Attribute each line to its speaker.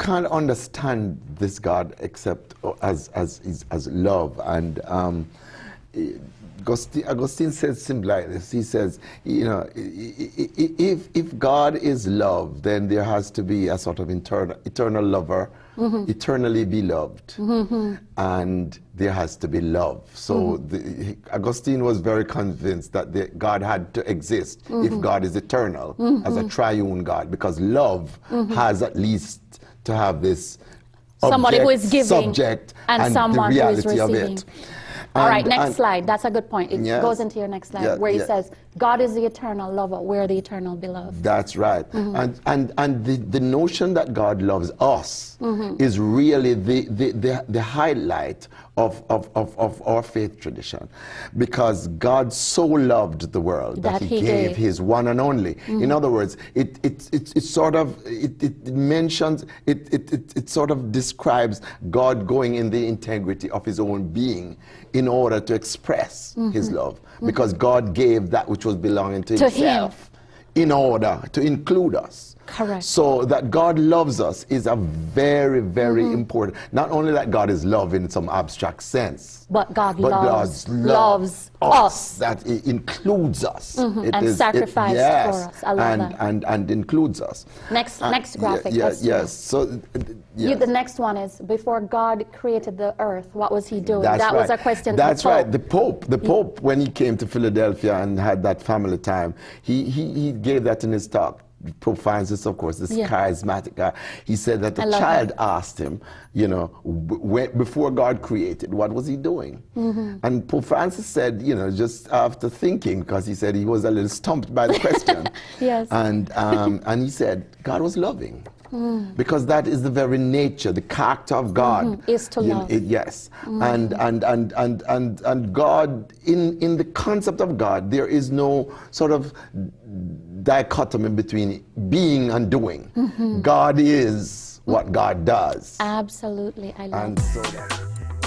Speaker 1: can't understand this God except as love. And Augustine says something like this. He says, you know, if God is love, then there has to be a sort of eternal lover, eternally beloved, and there has to be love. So Augustine was very convinced that God had to exist if God is eternal as a triune God, because love has at least to have this
Speaker 2: somebody who is giving
Speaker 1: subject and
Speaker 2: someone
Speaker 1: the
Speaker 2: who is
Speaker 1: reality of
Speaker 2: receiving.
Speaker 1: it.
Speaker 2: All right, next slide. That's a good point. It
Speaker 1: yes,
Speaker 2: goes into your next slide where it says, God is the eternal lover. We're the eternal beloved.
Speaker 1: That's right. And the notion that God loves us is really the highlight of our faith tradition, because God so loved the world that he gave his one and only. In other words, it sort of mentions, it sort of describes God going in the integrity of his own being in order to express his love, because God gave that which was belonging to himself in order to include us.
Speaker 2: Correct.
Speaker 1: So that God loves us is a very, very important. Not only that God is love in some abstract sense,
Speaker 2: but God
Speaker 1: loves us. That it includes us. It
Speaker 2: and
Speaker 1: is,
Speaker 2: sacrificed for us. I love that.
Speaker 1: And includes us.
Speaker 2: Next graphic.
Speaker 1: Yes. So
Speaker 2: the next one is, before God created the earth, what was he doing?
Speaker 1: That's
Speaker 2: that
Speaker 1: right.
Speaker 2: was a question.
Speaker 1: That's right. The Pope, when he came to Philadelphia and had that family time, he gave that in his talk. Pope Francis, of course, this charismatic guy, he said that the child asked him, you know, before God created, what was he doing? And Pope Francis said, you know, just after thinking, because he said he was a little stumped by the question. And he said, God was loving. Because that is the very nature, the character of God
Speaker 2: is to love.
Speaker 1: Yes, and God, in the concept of God, there is no sort of dichotomy between being and doing. God is what God does.
Speaker 2: Absolutely, I love it.